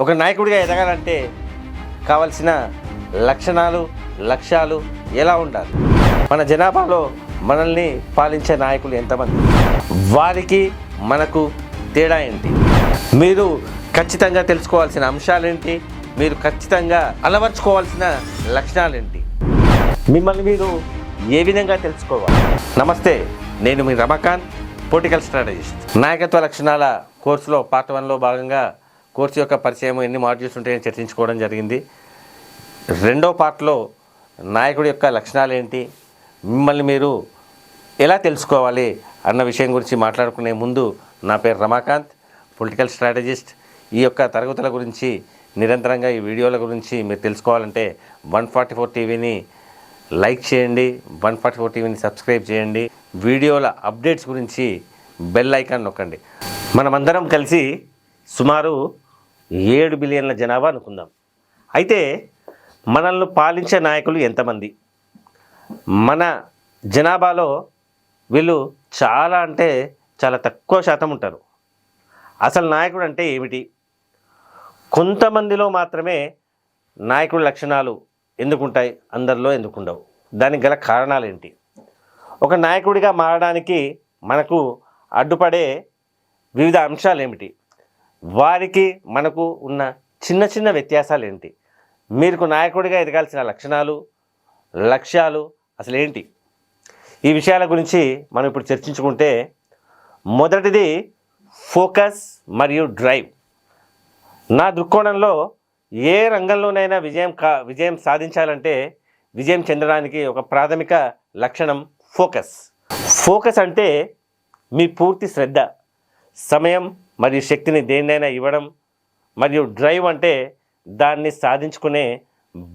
ఒక నాయకుడిగా ఎదగాలంటే కావలసిన లక్షణాలు లక్ష్యాలు ఎలా ఉండాలి? మన జనాభాలో మనల్ని పాలించే నాయకులు ఎంతమంది? వారికి మనకు తేడా ఏంటి? మీరు ఖచ్చితంగా తెలుసుకోవాల్సిన అంశాలేంటి? మీరు ఖచ్చితంగా అలవర్చుకోవాల్సిన లక్షణాలేంటి? మిమ్మల్ని మీరు ఏ విధంగా తెలుసుకోవాలి? నమస్తే, నేను మీ రమాకాంత్, పొలిటికల్ స్ట్రాటజిస్ట్. నాయకత్వ లక్షణాల కోర్సులో పార్ట్ 1లో భాగంగా కోర్సు యొక్క పరిచయం, ఎన్ని మాడ్యూల్స్ ఉంటాయని చర్చించుకోవడం జరిగింది. రెండో పార్ట్లో నాయకుడి యొక్క లక్షణాలు ఏంటి, మిమ్మల్ని మీరు ఎలా తెలుసుకోవాలి అన్న విషయం గురించి మాట్లాడుకునే ముందు, నా పేరు రమాకాంత్, పొలిటికల్ స్ట్రాటజిస్ట్. ఈ యొక్క తరగతుల గురించి నిరంతరంగా ఈ వీడియోల గురించి మీరు తెలుసుకోవాలంటే 144 టీవీని లైక్ చేయండి, 144 టీవీని సబ్స్క్రైబ్ చేయండి. వీడియోల అప్డేట్స్ గురించి బెల్ ఐకాన్ నొక్కండి. మనమందరం కలిసి సుమారు 7 బిలియన్ల జనాభా అనుకుందాం. అయితే మనల్ని పాలించే నాయకులు ఎంతమంది? మన జనాభాలో వీళ్ళు చాలా అంటే చాలా తక్కువ శాతం ఉంటారు. అసలు నాయకుడు అంటే ఏమిటి? కొంతమందిలో మాత్రమే నాయకుడి లక్షణాలు ఎందుకుంటాయి, అందరిలో ఎందుకుండవు? దానికి గల కారణాలు ఏంటి? ఒక నాయకుడిగా మారడానికి మనకు అడ్డుపడే వివిధ అంశాలు ఏమిటి? వారికి మనకు ఉన్న చిన్న చిన్న వ్యత్యాసాలు ఏంటి? మీకు నాయకుడిగా ఎదగాల్సిన లక్షణాలు లక్ష్యాలు అసలు ఏంటి? ఈ విషయాల గురించి మనం ఇప్పుడు చర్చించుకుంటే, మొదటిది ఫోకస్ మరియు డ్రైవ్. నా దృక్కోణంలో ఏ రంగంలోనైనా విజయం సాధించాలంటే, విజయం చెందడానికి ఒక ప్రాథమిక లక్షణం ఫోకస్. ఫోకస్ అంటే మీ పూర్తి శ్రద్ధ, సమయం మరియు శక్తిని దేన్నైనా ఇవ్వడం. మరియు డ్రైవ్ అంటే దాన్ని సాధించుకునే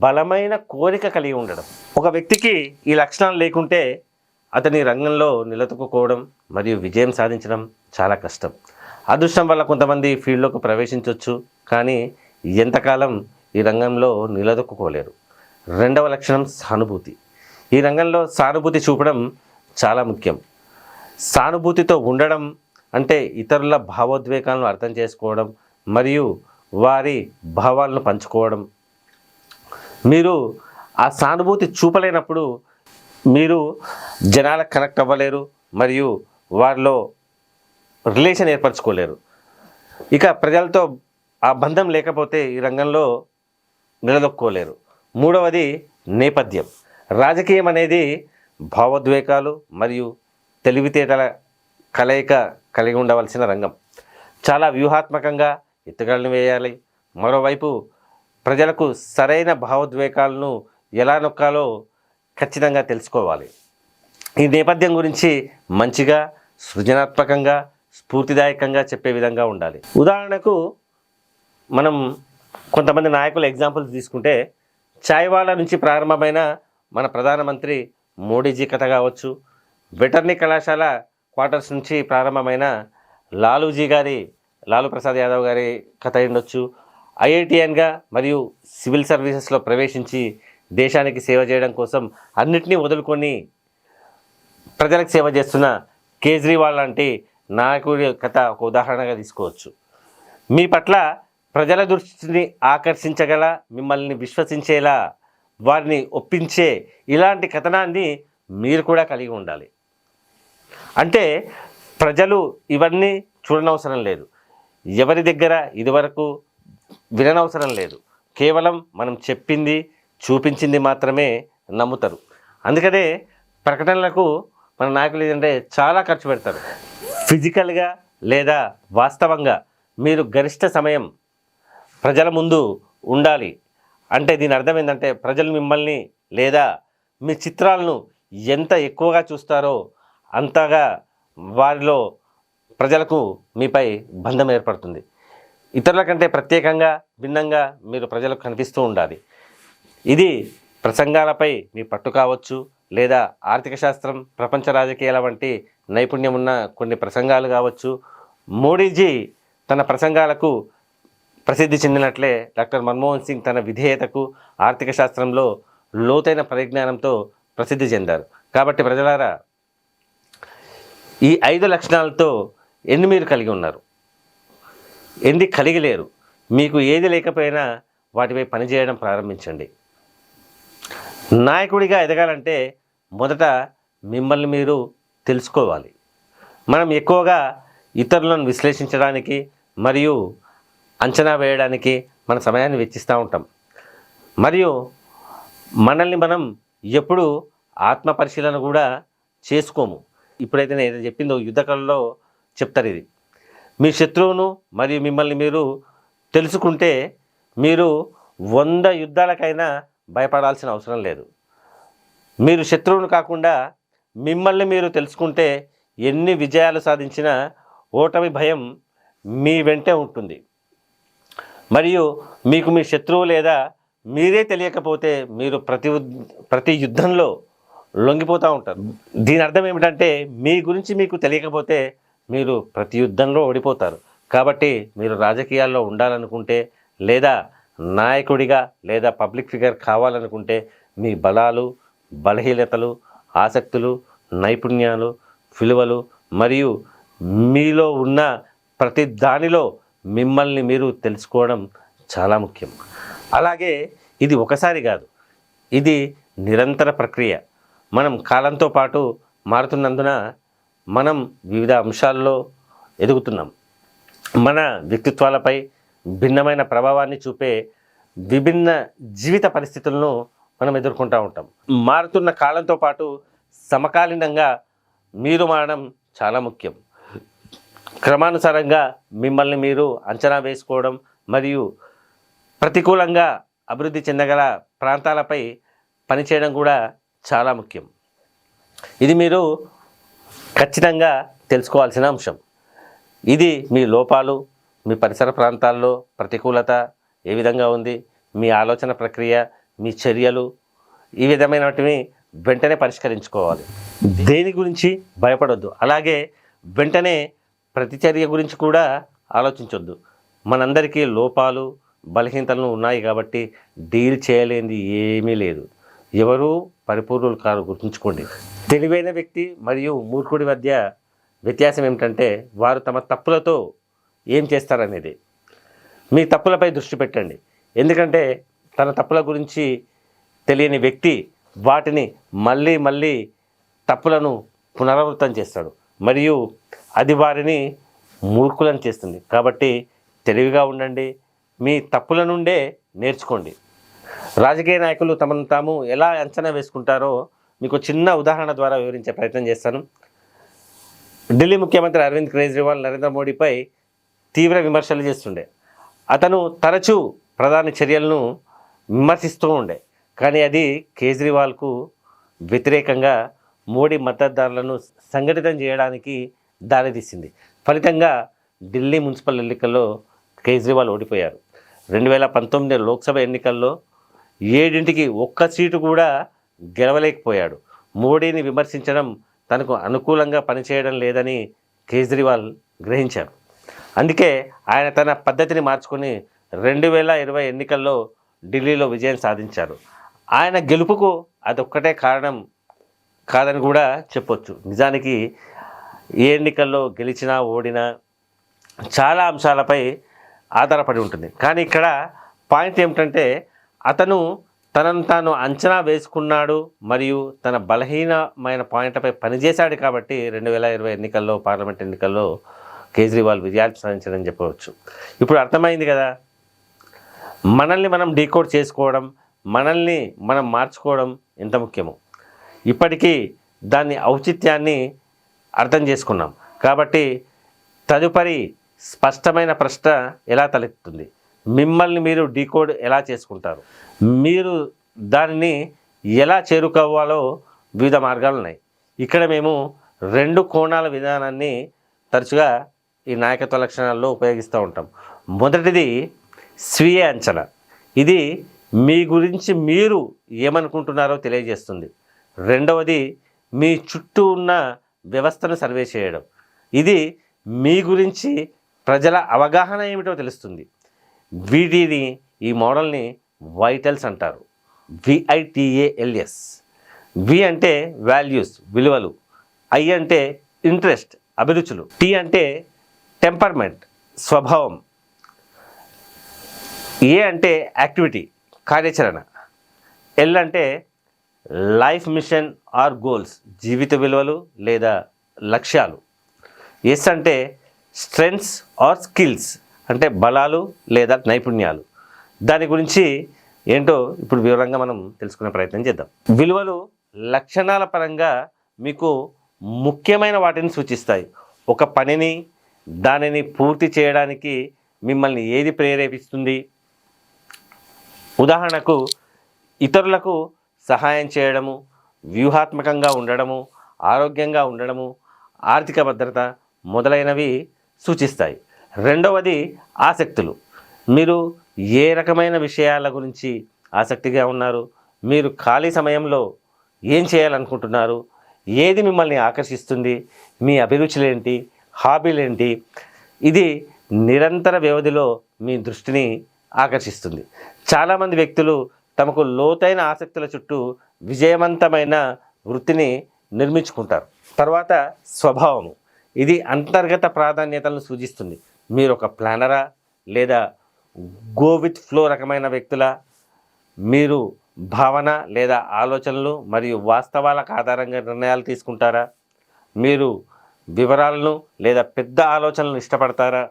బలమైన కోరిక కలిగి ఉండడం. ఒక వ్యక్తికి ఈ లక్షణాలు లేకుంటే అతని రంగంలో నిలదొక్కుకోవడం మరియు విజయం సాధించడం చాలా కష్టం. అదృష్టం వల్ల కొంతమంది ఫీల్డ్లోకి ప్రవేశించవచ్చు, కానీ ఎంతకాలం ఈ రంగంలో నిలదొక్కుకోలేరు. రెండవ లక్షణం సానుభూతి. ఈ రంగంలో సానుభూతి చూపడం చాలా ముఖ్యం. సానుభూతితో ఉండడం అంటే ఇతరుల భావోద్వేగాలను అర్థం చేసుకోవడం మరియు వారి భావాలను పంచుకోవడం. మీరు ఆ సానుభూతి చూపలేనప్పుడు మీరు జనాలకు కనెక్ట్ అవ్వలేరు మరియు వారిలో రిలేషన్ ఏర్పరచుకోలేరు. ఇక ప్రజలతో ఆ బంధం లేకపోతే ఈ రంగంలో నిలదొక్కుకోలేరు. మూడవది నేపథ్యం. రాజకీయం అనేది భావోద్వేగాలు మరియు తెలివితేటల కలయిక కలిగి ఉండవలసిన రంగం. చాలా వ్యూహాత్మకంగా ఎత్తుగడలు వేయాలి. మరోవైపు ప్రజలకు సరైన భావోద్వేగాలను ఎలా నొక్కాలో ఖచ్చితంగా తెలుసుకోవాలి. ఈ నేపథ్యం గురించి మంచిగా, సృజనాత్మకంగా, స్ఫూర్తిదాయకంగా చెప్పే విధంగా ఉండాలి. ఉదాహరణకు మనం కొంతమంది నాయకుల ఎగ్జాంపుల్స్ తీసుకుంటే, చాయ్వాలా నుంచి ప్రారంభమైన మన ప్రధానమంత్రి మోడీజీ కథ కావచ్చు, వెటర్నరీ కళాశాల క్వార్టర్స్ నుంచి ప్రారంభమైన లాలూ ప్రసాద్ యాదవ్ గారి కథ ఉండొచ్చు, ఐఐటిఎన్గా మరియు సివిల్ సర్వీసెస్లో ప్రవేశించి దేశానికి సేవ చేయడం కోసం అన్నిటినీ వదులుకొని ప్రజలకు సేవ చేస్తున్న కేజ్రీవాల్ లాంటి నాయకుడి కథ ఒక ఉదాహరణగా తీసుకోవచ్చు. మీ పట్ల ప్రజల దృష్టిని ఆకర్షించగల, మిమ్మల్ని విశ్వసించేలా వారిని ఒప్పించే ఇలాంటి కథనాన్ని మీరు కూడా కలిగి ఉండాలి. అంటే ప్రజలు ఇవన్నీ చూడనవసరం లేదు, ఎవరి దగ్గర ఇదివరకు విననవసరం లేదు. కేవలం మనం చెప్పింది, చూపించింది మాత్రమే నమ్ముతారు. అందుకనే ప్రకటనలకు మన నాయకులు ఏంటంటే చాలా ఖర్చు పెడతారు. ఫిజికల్గా లేదా వాస్తవంగా మీరు గరిష్ట సమయం ప్రజల ముందు ఉండాలి. అంటే దీని అర్థం ఏంటంటే, ప్రజలు మిమ్మల్ని లేదా మీ చిత్రాలను ఎంత ఎక్కువగా చూస్తారో అంతగా వారిలో ప్రజలకు మీపై బంధం ఏర్పడుతుంది. ఇతరుల కంటే ప్రత్యేకంగా, భిన్నంగా మీరు ప్రజలకు కనిపిస్తూ ఉండాలి. ఇది ప్రసంగాలపై మీ పట్టు కావచ్చు, లేదా ఆర్థిక శాస్త్రం, ప్రపంచ రాజకీయాల వంటి నైపుణ్యం ఉన్న కొన్ని ప్రసంగాలు కావచ్చు. మోడీజీ తన ప్రసంగాలకు ప్రసిద్ధి చెందినట్లే డాక్టర్ మన్మోహన్ సింగ్ తన విధేయతకు, ఆర్థిక శాస్త్రంలో లోతైన పరిజ్ఞానంతో ప్రసిద్ధి చెందారు. కాబట్టి ప్రజలారా, ఈ 5 లక్షణాలతో ఎన్ని మీరు కలిగి ఉన్నారు, ఎన్ని కలిగి లేరు? మీకు ఏది లేకపోయినా వాటిపై పనిచేయడం ప్రారంభించండి. నాయకుడిగా ఎదగాలంటే మొదట మిమ్మల్ని మీరు తెలుసుకోవాలి. మనం ఎక్కువగా ఇతరులను విశ్లేషించడానికి మరియు అంచనా వేయడానికి మన సమయాన్ని వెచ్చిస్తూ ఉంటాం. మరియు మనల్ని మనం ఎప్పుడు ఆత్మ పరిశీలన కూడా చేసుకోము. ఇప్పుడైతే నేను ఏదైతే చెప్పిందో యుద్ధకళలో చెప్తారు. ఇది మీ శత్రువును మరియు మిమ్మల్ని మీరు తెలుసుకుంటే మీరు 100 యుద్ధాలకైనా భయపడాల్సిన అవసరం లేదు. మీరు శత్రువును కాకుండా మిమ్మల్ని మీరు తెలుసుకుంటే ఎన్ని విజయాలు సాధించినా ఓటమి భయం మీ వెంటే ఉంటుంది. మరియు మీకు మీ శత్రువు లేదా మీరే తెలియకపోతే మీరు ప్రతి యుద్ధంలో లొంగిపోతూ ఉంటారు. దీని అర్థం ఏమిటంటే మీ గురించి మీకు తెలియకపోతే మీరు ప్రతి యుద్ధంలో ఓడిపోతారు. కాబట్టి మీరు రాజకీయాల్లో ఉండాలనుకుంటే లేదా నాయకుడిగా లేదా పబ్లిక్ ఫిగర్ కావాలనుకుంటే మీ బలాలు, బలహీనతలు, ఆసక్తులు, నైపుణ్యాలు, విలువలు మరియు మీలో ఉన్న ప్రతి దానిలో మిమ్మల్ని మీరు తెలుసుకోవడం చాలా ముఖ్యం. అలాగే ఇది ఒకసారి కాదు, ఇది నిరంతర ప్రక్రియ. మనం కాలంతో పాటు మారుతున్నందున మనం వివిధ అంశాల్లో ఎదుగుతున్నాం. మన వ్యక్తిత్వాలపై భిన్నమైన ప్రభావాన్ని చూపే విభిన్న జీవిత పరిస్థితులను మనం ఎదుర్కొంటూ ఉంటాం. మారుతున్న కాలంతో పాటు సమకాలీనంగా మీరు మారడం చాలా ముఖ్యం. క్రమానుసారంగా మిమ్మల్ని మీరు అంచనా వేసుకోవడం మరియు ప్రతికూలంగా అభివృద్ధి చెందగల ప్రాంతాలపై పనిచేయడం కూడా చాలా ముఖ్యం. ఇది మీరు ఖచ్చితంగా తెలుసుకోవాల్సిన అంశం. ఇది మీ లోపాలు, మీ పరిసర ప్రాంతాల్లో ప్రతికూలత ఏ విధంగా ఉంది, మీ ఆలోచన ప్రక్రియ, మీ చర్యలు, ఈ విధమైనటివి వెంటనే పరిష్కరించుకోవాలి. దేని గురించి భయపడొద్దు. అలాగే వెంటనే ప్రతిచర్య గురించి కూడా ఆలోచించొద్దు. మనందరికీ లోపాలు, బలహీనతలు ఉన్నాయి కాబట్టి డీల్ చేయలేనిది ఏమీ లేదు. ఎవరూ పరిపూర్ణులు కారు, గుర్తుంచుకోండి. తెలివైన వ్యక్తి మరియు మూర్ఖుడి మధ్య వ్యత్యాసం ఏమిటంటే వారు తమ తప్పులతో ఏం చేస్తారనేది. మీ తప్పులపై దృష్టి పెట్టండి. ఎందుకంటే తన తప్పుల గురించి తెలియని వ్యక్తి వాటిని మళ్ళీ మళ్ళీ తప్పులను పునరావృతం చేస్తాడు మరియు అది వారిని మూర్ఖులను చేస్తుంది. కాబట్టి తెలివిగా ఉండండి. మీ తప్పుల నుండే నేర్చుకోండి. రాజకీయ నాయకులు తమను తాము ఎలా అంచనా వేసుకుంటారో మీకు చిన్న ఉదాహరణ ద్వారా వివరించే ప్రయత్నం చేస్తాను. ఢిల్లీ ముఖ్యమంత్రి అరవింద్ కేజ్రీవాల్ నరేంద్ర మోడీపై తీవ్ర విమర్శలు చేస్తుండే. అతను తరచూ ప్రధాని చర్యలను విమర్శిస్తూ ఉండే. కానీ అది కేజ్రీవాల్కు వ్యతిరేకంగా మోడీ మద్దతుదారులను సంఘటితం చేయడానికి దారితీసింది. ఫలితంగా ఢిల్లీ మున్సిపల్ ఎన్నికల్లో కేజ్రీవాల్ ఓడిపోయారు. 2019 లోక్సభ ఎన్నికల్లో 7కి 1 సీటు కూడా గెలవలేకపోయాడు. మోడీని విమర్శించడం తనకు అనుకూలంగా పనిచేయడం లేదని కేజ్రీవాల్ గ్రహించారు. అందుకే ఆయన తన పద్ధతిని మార్చుకొని 2020 ఎన్నికల్లో ఢిల్లీలో విజయం సాధించారు. ఆయన గెలుపుకు అదొక్కటే కారణం కాదని కూడా చెప్పొచ్చు. నిజానికి ఏ ఎన్నికల్లో గెలిచినా ఓడినా చాలా అంశాలపై ఆధారపడి ఉంటుంది. కానీ ఇక్కడ పాయింట్ ఏమిటంటే అతను తనను తాను అంచనా వేసుకున్నాడు మరియు తన బలహీనమైన పాయింట్లపై పనిచేశాడు. కాబట్టి 2020 ఎన్నికల్లో, పార్లమెంట్ ఎన్నికల్లో కేజ్రీవాల్ విజయాలు సాధించాడని చెప్పవచ్చు. ఇప్పుడు అర్థమైంది కదా, మనల్ని మనం డీకోడ్ చేసుకోవడం, మనల్ని మనం మార్చుకోవడం ఎంత ముఖ్యమో. ఇప్పటికీ దాని ఔచిత్యాన్ని అర్థం చేసుకున్నాం. కాబట్టి తదుపరి స్పష్టమైన ప్రశ్న ఎలా తలెత్తుతుంది? మిమ్మల్ని మీరు డీకోడ్ ఎలా చేసుకుంటారు? మీరు దానిని ఎలా చేరుకోవాలో వివిధ మార్గాలు ఉన్నాయి. ఇక్కడ మేము 2 కోణాల విధానాన్ని తరచుగా ఈ నాయకత్వ లక్షణాల్లో ఉపయోగిస్తూ ఉంటాం. మొదటిది స్వీయ అంచనా. ఇది మీ గురించి మీరు ఏమనుకుంటున్నారో తెలియజేస్తుంది. రెండవది మీ చుట్టూ ఉన్న వ్యవస్థను సర్వే చేయడం. ఇది మీ గురించి ప్రజల అవగాహన ఏమిటో తెలుస్తుంది. వీటిని, ఈ మోడల్ని వైటల్స్ అంటారు. VITALS. వి అంటే వాల్యూస్, విలువలు. I అంటే ఇంట్రెస్ట్, అభిరుచులు. T అంటే టెంపర్మెంట్, స్వభావం. ఏ అంటే యాక్టివిటీ, కార్యాచరణ. ఎల్ అంటే లైఫ్ మిషన్ ఆర్ గోల్స్, జీవిత విలువలు లేదా లక్ష్యాలు. ఎస్ అంటే స్ట్రెంగ్త్స్ ఆర్ స్కిల్స్, అంటే బలాలు లేదా నైపుణ్యాలు. దాని గురించి ఏంటో ఇప్పుడు వివరంగా మనం తెలుసుకునే ప్రయత్నం చేద్దాం. విలువలు లక్షణాల పరంగా మీకు ముఖ్యమైన వాటిని సూచిస్తాయి. ఒక పనిని, దానిని పూర్తి చేయడానికి మిమ్మల్ని ఏది ప్రేరేపిస్తుంది? ఉదాహరణకు ఇతరులకు సహాయం చేయడము, వ్యూహాత్మకంగా ఉండడము, ఆరోగ్యంగా ఉండడము, ఆర్థిక భద్రత మొదలైనవి సూచిస్తాయి. రెండవది ఆసక్తులు. మీరు ఏ రకమైన విషయాల గురించి ఆసక్తిగా ఉన్నారు? మీరు ఖాళీ సమయంలో ఏం చేయాలనుకుంటున్నారు? ఏది మిమ్మల్ని ఆకర్షిస్తుంది? మీ అభిరుచులేంటి? హాబీలేంటి? ఇది నిరంతర వ్యవధిలో మీ దృష్టిని ఆకర్షిస్తుంది. చాలామంది వ్యక్తులు తమకు లోతైన ఆసక్తుల చుట్టూ విజయవంతమైన వృత్తిని నిర్మించుకుంటారు. తర్వాత స్వభావము. ఇది అంతర్గత ప్రాధాన్యతలను సూచిస్తుంది. మీరు ఒక ప్లానరా లేదా గో విత్ ఫ్లో రకమైన వ్యక్తుల? మీరు భావన లేదా ఆలోచనలు మరియు వాస్తవాలకు ఆధారంగా నిర్ణయాలు తీసుకుంటారా? మీరు వివరాలను లేదా పెద్ద ఆలోచనలను ఇష్టపడతారా?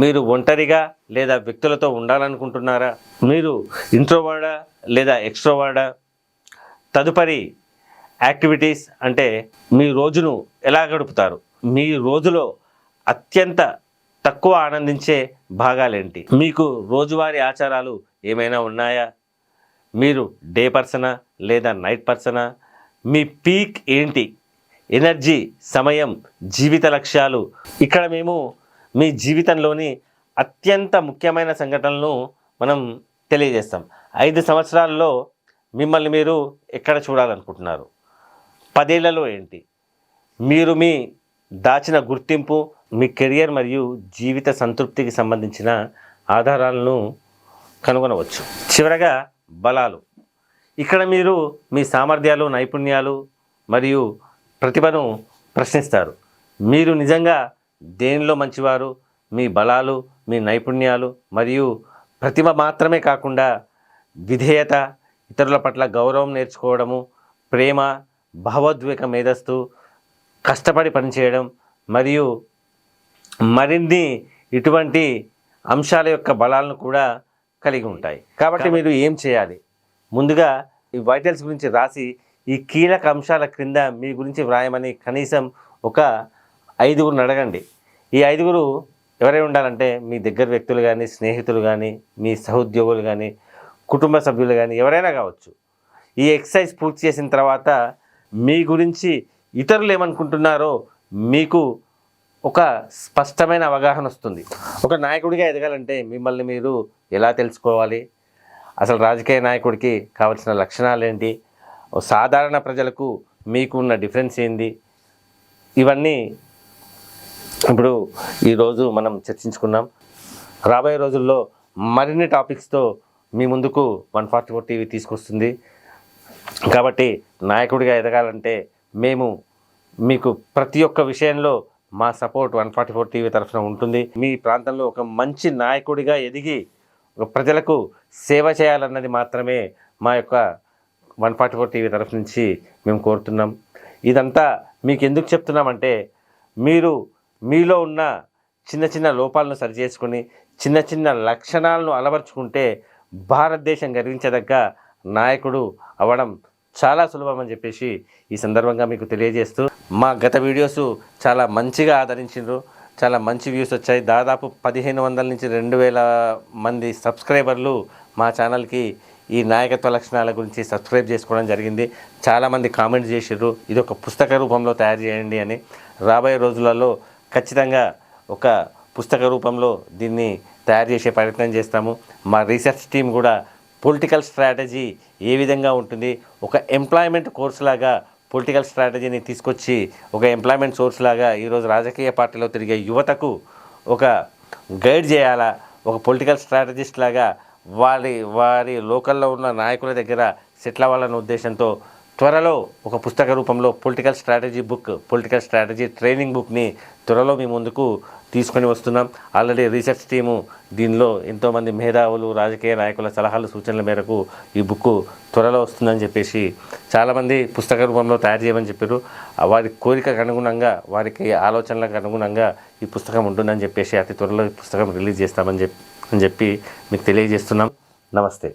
మీరు ఒంటరిగా లేదా వ్యక్తులతో ఉండాలనుకుంటున్నారా? మీరు ఇంట్రోవర్డా లేదా ఎక్స్ట్రోవర్డా? తదుపరి యాక్టివిటీస్ అంటే మీ రోజును ఎలా గడుపుతారు? మీ రోజులో అత్యంత తక్కువ ఆనందించే భాగాలేంటి? మీకు రోజువారీ ఆచారాలు ఏమైనా ఉన్నాయా? మీరు డే పర్సనా లేదా నైట్ పర్సనా? మీ పీక్ ఏంటి? ఎనర్జీ, సమయం, జీవిత లక్ష్యాలు. ఇక్కడ మేము మీ జీవితంలోని అత్యంత ముఖ్యమైన సంఘటనలను మనం తెలియజేస్తాం. 5 సంవత్సరాల్లో మిమ్మల్ని మీరు ఎక్కడ చూడాలనుకుంటున్నారు? 10 ఏళ్లలో ఏంటి? మీరు మీ దాచిన గుర్తింపు, మీ కెరియర్ మరియు జీవిత సంతృప్తికి సంబంధించిన ఆధారాలను కనుగొనవచ్చు. చివరగా బలాలు. ఇక్కడ మీరు మీ సామర్థ్యాలు, నైపుణ్యాలు మరియు ప్రతిభను ప్రశ్నిస్తారు. మీరు నిజంగా దేనిలో మంచివారు? మీ బలాలు, మీ నైపుణ్యాలు మరియు ప్రతిభ మాత్రమే కాకుండా విధేయత, ఇతరుల పట్ల గౌరవం నేర్చుకోవడము, ప్రేమ, భావోద్వేగ మేధస్సు, కష్టపడి పనిచేయడం మరియు మరిన్ని ఇటువంటి అంశాల యొక్క బలాలను కూడా కలిగి ఉంటాయి. కాబట్టి మీరు ఏం చేయాలి? ముందుగా ఈ వైటల్స్ గురించి రాసి ఈ కీలక అంశాల క్రింద మీ గురించి వ్రాయమని కనీసం ఒక 5గురిని అడగండి. ఈ 5గురు ఎవరై ఉండాలంటే మీ దగ్గర వ్యక్తులు కానీ, స్నేహితులు కానీ, మీ సహోద్యోగులు కానీ, కుటుంబ సభ్యులు కానీ, ఎవరైనా కావచ్చు. ఈ ఎక్సర్సైజ్ పూర్తి చేసిన తర్వాత మీ గురించి ఇతరులు ఏమనుకుంటున్నారో మీకు ఒక స్పష్టమైన అవగాహన వస్తుంది. ఒక నాయకుడిగా ఎదగాలంటే మిమ్మల్ని మీరు ఎలా తెలుసుకోవాలి? అసలు రాజకీయ నాయకుడికి కావాల్సిన లక్షణాలు ఏంటి? సాధారణ ప్రజలకు మీకు ఉన్న డిఫరెన్స్ ఏంది? ఇవన్నీ ఇప్పుడు ఈరోజు మనం చర్చించుకున్నాం. రాబోయే రోజుల్లో మరిన్ని టాపిక్స్తో మీ ముందుకు 144 టీవీ తీసుకొస్తుంది. కాబట్టి నాయకుడిగా ఎదగాలంటే మేము మీకు ప్రతి ఒక్క విషయంలో మా సపోర్ట్ 144 టీవీ తరఫున ఉంటుంది. మీ ప్రాంతంలో ఒక మంచి నాయకుడిగా ఎదిగి ప్రజలకు సేవ చేయాలన్నది మాత్రమే మా యొక్క 144 టీవీ తరఫు నుంచి మేము కోరుతున్నాం. ఇదంతా మీకు ఎందుకు చెప్తున్నామంటే మీరు మీలో ఉన్న చిన్న చిన్న లోపాలను సరిచేసుకొని చిన్న చిన్న లక్షణాలను అలవర్చుకుంటే భారతదేశం గర్వించదగ్గ నాయకుడు అవ్వడం చాలా సులభం అని చెప్పేసి ఈ సందర్భంగా మీకు తెలియజేస్తూ, మా గత వీడియోస్ చాలా మంచిగా ఆదరించారు. చాలా మంచి వ్యూస్ వచ్చాయి. దాదాపు 1500 నుంచి 2000 మంది సబ్స్క్రైబర్లు మా ఛానల్కి ఈ నాయకత్వ లక్షణాల గురించి సబ్స్క్రైబ్ చేసుకోవడం జరిగింది. చాలామంది కామెంట్స్ చేసిర్రు ఇది ఒక పుస్తక రూపంలో తయారు చేయండి అని. రాబోయే రోజులలో ఖచ్చితంగా ఒక పుస్తక రూపంలో దీన్ని తయారు చేసే ప్రయత్నం చేస్తాము. మా రీసెర్చ్ టీం కూడా పొలిటికల్ స్ట్రాటజీ ఏ విధంగా ఉంటుంది, ఒక ఎంప్లాయ్మెంట్ కోర్స్ లాగా పొలిటికల్ స్ట్రాటజీని తీసుకొచ్చి ఒక ఎంప్లాయ్మెంట్ సోర్స్ లాగా ఈరోజు రాజకీయ పార్టీలో తిరిగే యువతకు ఒక గైడ్ చేయాలా, ఒక పొలిటికల్ స్ట్రాటజిస్ట్ లాగా వారి లోకల్లో ఉన్న నాయకుల దగ్గర సెటిల్ అవ్వాలన్న ఉద్దేశంతో త్వరలో ఒక పుస్తక రూపంలో పొలిటికల్ స్ట్రాటజీ ట్రైనింగ్ బుక్ని త్వరలో మీ ముందుకు తీసుకొని వస్తున్నాం. ఆల్రెడీ రీసెర్చ్ టీము దీనిలో ఎంతోమంది మేధావులు, రాజకీయ నాయకుల సలహాలు, సూచనల మేరకు ఈ బుక్ త్వరలో వస్తుందని చెప్పేసి చాలామంది పుస్తక రూపంలో తయారు చేయమని చెప్పారు. వారి కోరికకు అనుగుణంగా, వారికి ఆలోచనలకు అనుగుణంగా ఈ పుస్తకం ఉంటుందని చెప్పేసి అతి త్వరలో ఈ పుస్తకం రిలీజ్ చేస్తామని చెప్పి మీకు తెలియజేస్తున్నాం. నమస్తే.